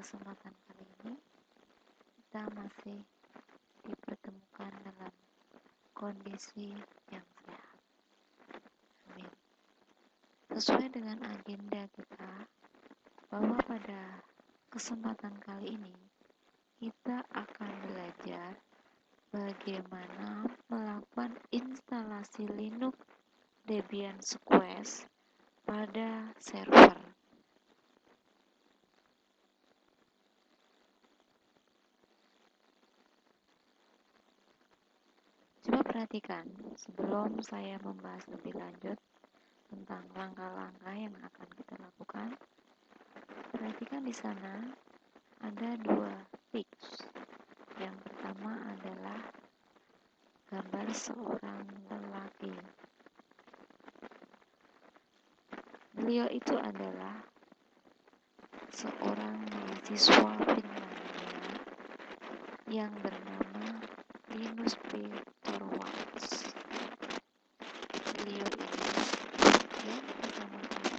kesempatan kali ini kita masih dipertemukan dalam kondisi yang sehat. Amin. Sesuai dengan agenda kita, bahwa pada kesempatan kali ini kita akan belajar bagaimana melakukan instalasi Linux Debian Squash pada server. Coba perhatikan sebelum saya membahas lebih lanjut tentang langkah-langkah yang akan kita lakukan. Perhatikan di sana ada dua tips. Yang pertama adalah gambar seorang lelaki. Beliau itu adalah seorang mahasiswa Finlandia yang bernama Linus P. Torvalds. Beliau ini yang pertama kali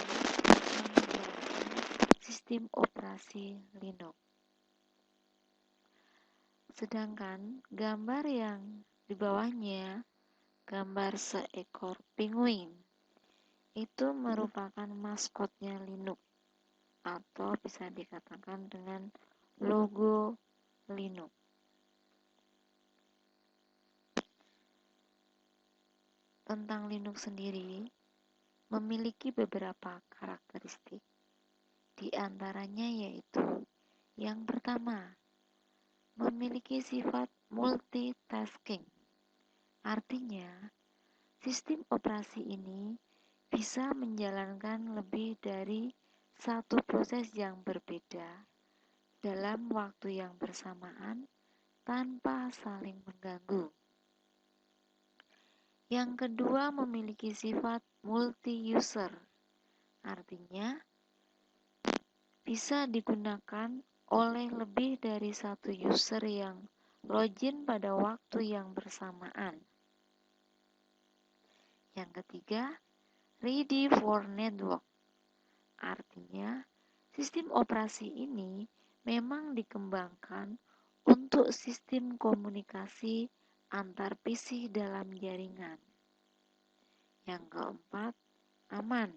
mengembangkan sistem operasi Linux. Sedangkan gambar yang di bawahnya, gambar seekor penguin, itu merupakan maskotnya Linux, atau bisa dikatakan dengan logo Linux. Tentang Linux sendiri, memiliki beberapa karakteristik. Di antaranya yaitu, yang pertama, memiliki sifat multitasking. Artinya, sistem operasi ini bisa menjalankan lebih dari satu proses yang berbeda dalam waktu yang bersamaan tanpa saling mengganggu. Yang kedua, memiliki sifat multi-user. Artinya, bisa digunakan oleh lebih dari satu user yang login pada waktu yang bersamaan. Yang ketiga, ready for network. Artinya, sistem operasi ini memang dikembangkan untuk sistem komunikasi antar PC dalam jaringan. Yang keempat, aman,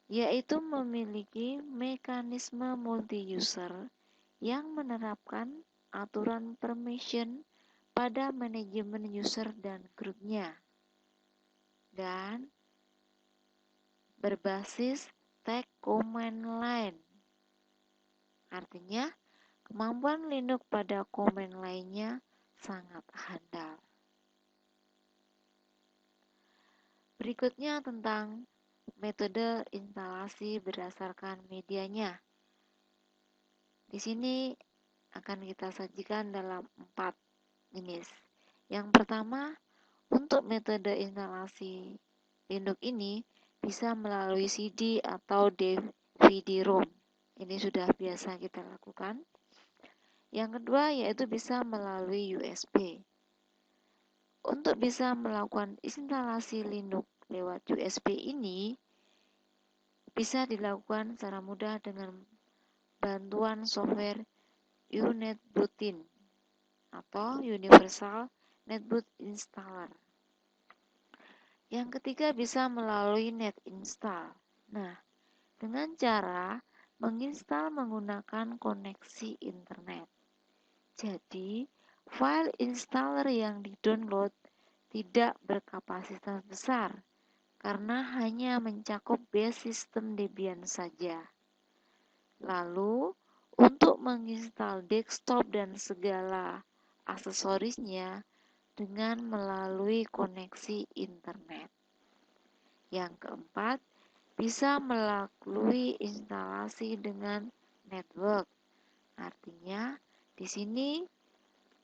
yaitu memiliki mekanisme multi-user yang menerapkan aturan permission pada manajemen user dan grupnya, dan berbasis tag command line. Artinya, kemampuan Linux pada command line-nya sangat handal. Berikutnya tentang metode instalasi berdasarkan medianya. Di sini akan kita sajikan dalam 4 jenis. Yang pertama, untuk metode instalasi Linux ini bisa melalui CD atau DVD-ROM. Ini sudah biasa kita lakukan. Yang kedua yaitu bisa melalui USB. Untuk bisa melakukan instalasi Linux lewat USB ini bisa dilakukan secara mudah dengan bantuan software UNetbootin atau Universal Netboot Installer. Yang ketiga bisa melalui NetInstall. Nah, dengan cara menginstal menggunakan koneksi internet. Jadi, file installer yang di-download tidak berkapasitas besar karena hanya mencakup base system Debian saja. Lalu, untuk menginstal desktop dan segala aksesorisnya dengan melalui koneksi internet. Yang keempat, bisa melalui instalasi dengan network. Artinya, di sini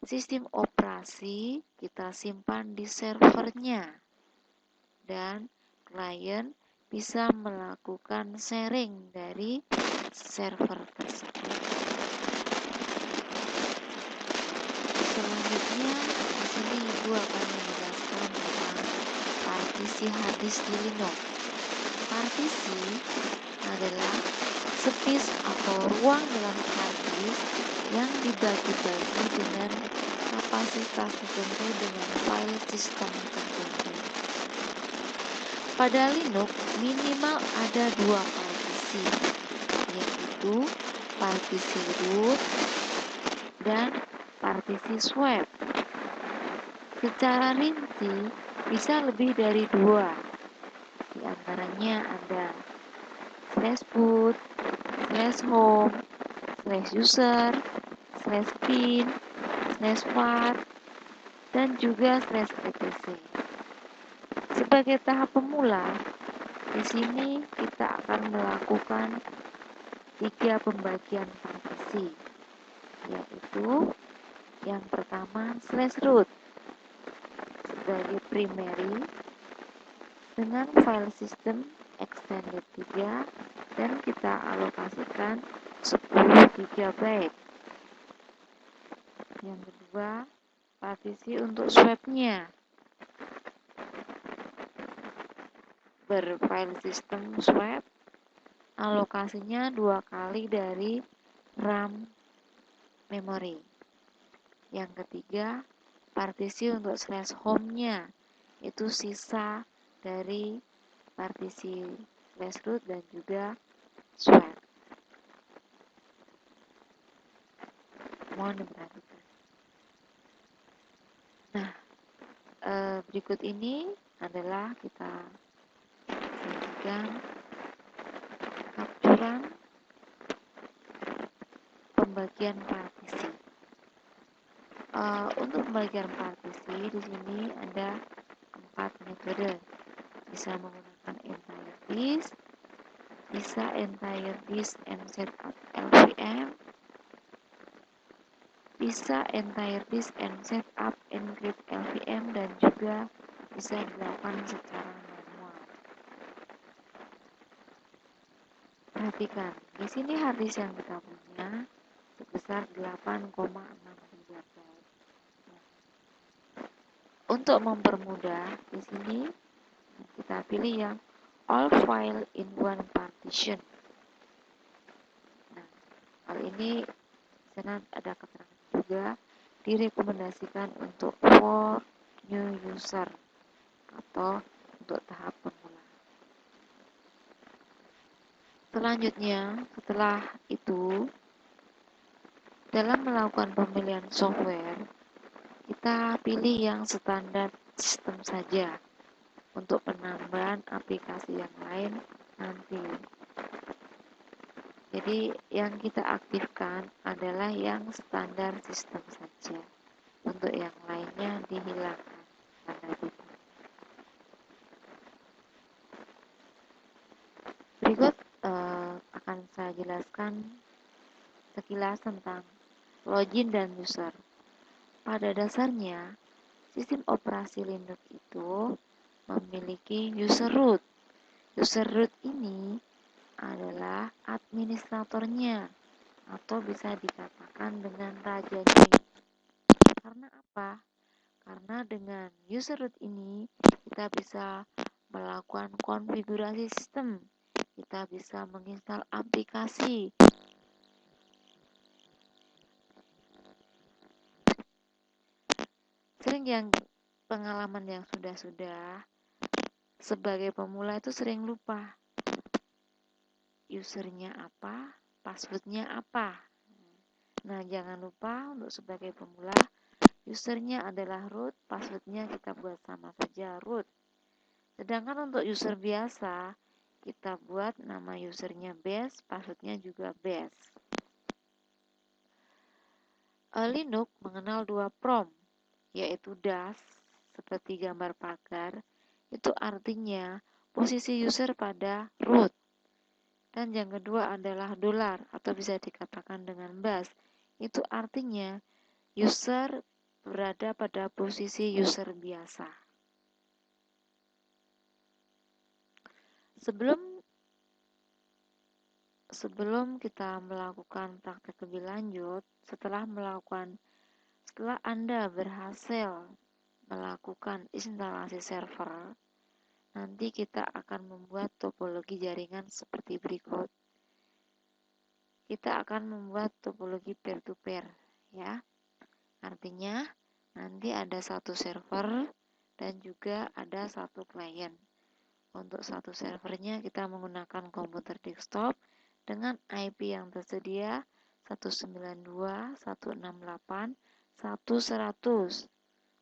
sistem operasi kita simpan di servernya dan klien bisa melakukan sharing dari server tersebut. Selanjutnya, di sini Ibu akan menjelaskan tentang partisi harddisk di Linux. Partisi adalah space atau ruang dalam hard disk yang dibagi-bagi dengan kapasitas tertentu dengan file system tertentu. Pada Linux minimal ada 2 partisi, yaitu partisi root dan partisi swap. Secara rinci bisa lebih dari 2. Di antaranya ada /boot, /home, /user, /bin, /var, dan juga /etc. Sebagai tahap pemula, di sini kita akan melakukan 3 pembagian partisi, yaitu yang pertama /root sebagai primary dengan file system extended 3 dan kita alokasikan 10 GB. Yang kedua, partisi untuk swapnya berfile system swap, alokasinya 2 kali dari RAM memori. Yang ketiga, partisi untuk /home-nya itu sisa dari partisi /root dan juga swap. Mohon diperhatikan. Nah, berikut ini adalah kita sajikan capturan pembagian partisi. Untuk pembagian partisi di sini ada 4 metode. Bisa menggunakan entire disk, bisa entire disk and setup LVM, bisa entire disk and setup encrypt LVM, dan juga bisa dilakukan secara manual. Perhatikan, di sini hard disk yang kita punya sebesar 8,6 GB. Untuk mempermudah, di sini kita pilih yang all file in one partition. Nah, hal ini sana ada keterangan juga direkomendasikan untuk for new user atau untuk tahap pemula. Selanjutnya, setelah itu, dalam melakukan pemilihan software, kita pilih yang standar sistem saja. Untuk penambahan aplikasi yang lain nanti. Jadi yang kita aktifkan adalah yang standar sistem saja. Untuk yang lainnya dihilangkan tanda titik. Berikut akan saya jelaskan sekilas tentang login dan user. Pada dasarnya, sistem operasi Linux itu memiliki user root. User root ini adalah administratornya atau bisa dikatakan dengan rajanya. Karena apa? Karena dengan user root ini kita bisa melakukan konfigurasi sistem, kita bisa menginstal aplikasi. Sering yang pengalaman yang sudah sebagai pemula itu sering lupa usernya apa, passwordnya apa. Nah, jangan lupa untuk sebagai pemula, usernya adalah root, passwordnya kita buat sama saja root. Sedangkan untuk user biasa, kita buat nama usernya base, passwordnya juga base. Linux mengenal 2 prompt, yaitu dash, seperti gambar pagar, itu artinya posisi user pada root. Dan yang kedua adalah $, atau bisa dikatakan dengan bash. Itu artinya user berada pada posisi user biasa. Sebelum kita melakukan praktek lebih lanjut, setelah Anda berhasil melakukan instalasi server, nanti kita akan membuat topologi jaringan seperti berikut. kita akan membuat topologi peer-to-peer, ya. Artinya nanti ada satu server dan juga ada satu klien. Untuk satu servernya kita menggunakan komputer desktop dengan IP yang tersedia 192.168.1.100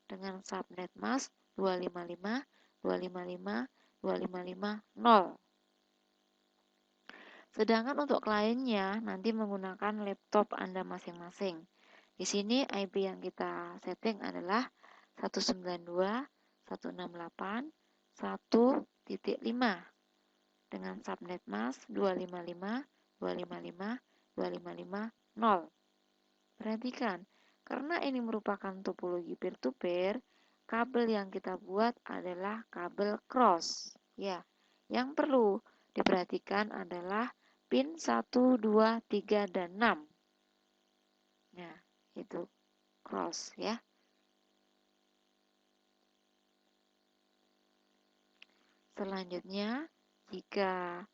dengan subnet mask 255.255.255.0. Sedangkan untuk kliennya nanti menggunakan laptop Anda masing-masing. Di sini IP yang kita setting adalah 192.168.1.5 dengan subnet mask 255.255.255.0. Perhatikan, karena ini merupakan topologi peer-to-peer, kabel yang kita buat adalah kabel cross. Ya, yang perlu diperhatikan adalah pin 1, 2, 3, dan 6. Nah, itu cross ya. Selanjutnya, jika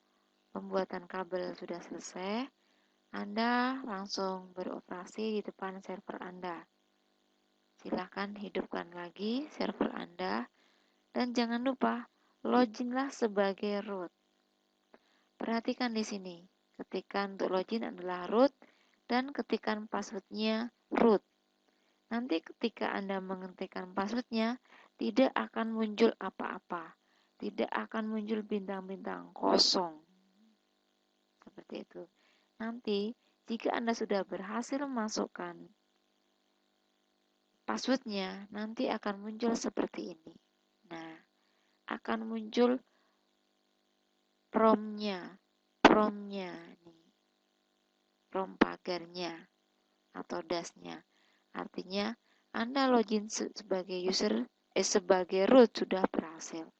pembuatan kabel sudah selesai, Anda langsung beroperasi di depan server Anda. Silahkan hidupkan lagi server Anda dan jangan lupa loginlah sebagai root. Perhatikan di sini, ketikan untuk login adalah root dan ketikan passwordnya root. Nanti ketika Anda mengetikkan passwordnya, tidak akan muncul apa-apa. Tidak akan muncul bintang-bintang kosong. Seperti itu. Nanti, jika Anda sudah berhasil memasukkan passwordnya, nanti akan muncul seperti ini. Nah, akan muncul promnya nih, prom pagarnya atau dashnya. Artinya Anda login sebagai user, sebagai root sudah berhasil.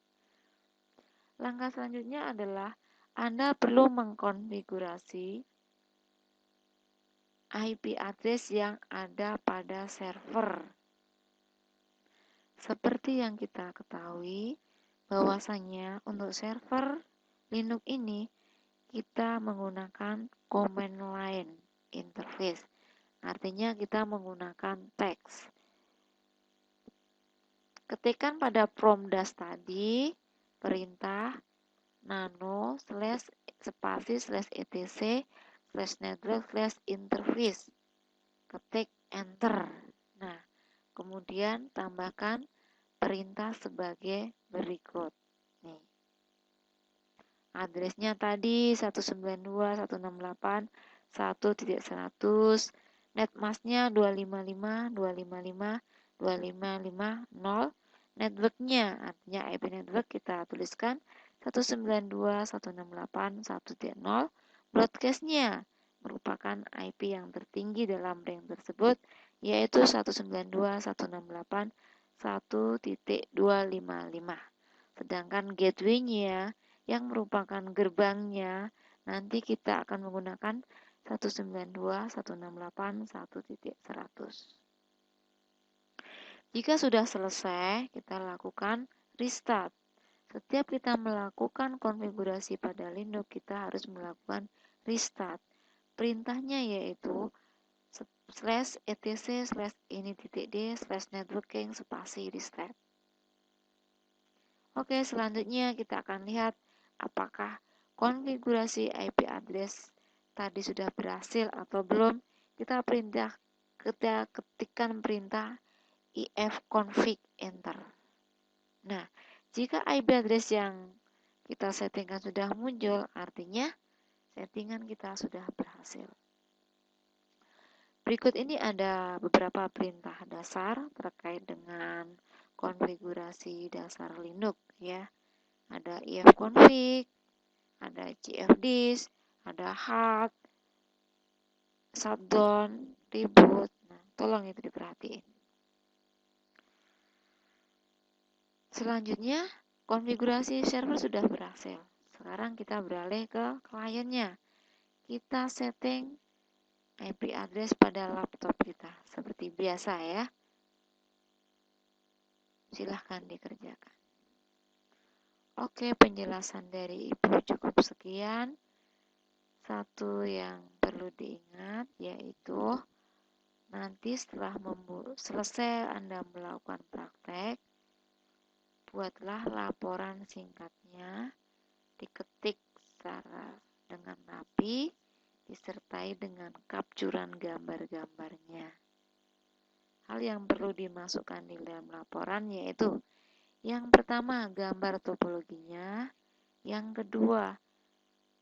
Langkah selanjutnya adalah Anda perlu mengkonfigurasi IP address yang ada pada server. Seperti yang kita ketahui, bahwasanya untuk server Linux ini kita menggunakan command line interface. Artinya kita menggunakan teks. Ketikkan pada prompt dash tadi perintah nano slash spasi slash etc slash network slash interface. Ketik enter. Nah, kemudian tambahkan perintah sebagai berikut. Nih. Addressnya tadi 192.168.1.100, netmasknya 255.255.255.0, networknya artinya IP network kita tuliskan 192.168.1.0, broadcastnya merupakan IP yang tertinggi dalam range tersebut yaitu 192.168.1.255. Sedangkan gateway-nya yang merupakan gerbangnya nanti kita akan menggunakan 192.168.1.100. Jika sudah selesai, kita lakukan restart. Setiap kita melakukan konfigurasi pada Linux, kita harus melakukan restart. Perintahnya yaitu /etc/ini.d/networking spasi restart. Oke, selanjutnya kita akan lihat apakah konfigurasi IP address tadi sudah berhasil atau belum. Kita ketikkan perintah ifconfig enter. Nah, jika IP address yang kita settingkan sudah muncul, artinya settingan kita sudah berhasil. Berikut ini ada beberapa perintah dasar terkait dengan konfigurasi dasar Linux ya. Ada ifconfig, ada cfdisk, ada hard, shutdown, reboot. Nah, tolong itu diperhatiin. Selanjutnya, konfigurasi server sudah berhasil. Sekarang kita beralih ke kliennya. Kita setting IP address pada laptop kita seperti biasa ya. Silahkan dikerjakan. Oke, penjelasan dari Ibu cukup sekian. Satu yang perlu perlu diingat yaitu nanti setelah selesai Anda melakukan praktek, buatlah laporan singkatnya, diketik secara dengan rapi, disertai dengan kapcuran gambar-gambarnya. Hal yang perlu dimasukkan di dalam laporan yaitu yang pertama, gambar topologinya. Yang kedua,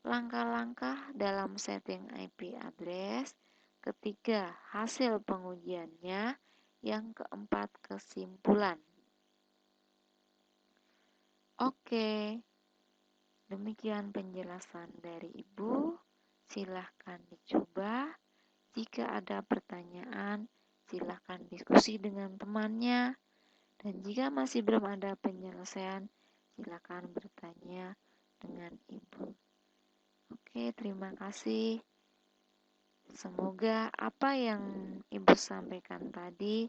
langkah-langkah dalam setting IP address. Ketiga, hasil pengujiannya. Yang keempat, kesimpulan. Oke, demikian penjelasan dari Ibu. Silahkan dicoba. Jika ada pertanyaan, silahkan diskusi dengan temannya. Dan jika masih belum ada penyelesaian, silakan bertanya dengan Ibu. Oke, terima kasih. Semoga apa yang Ibu sampaikan tadi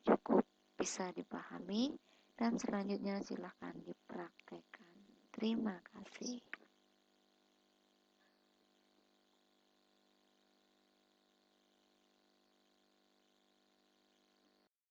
cukup bisa dipahami dan selanjutnya silakan dipraktekkan. Terima kasih.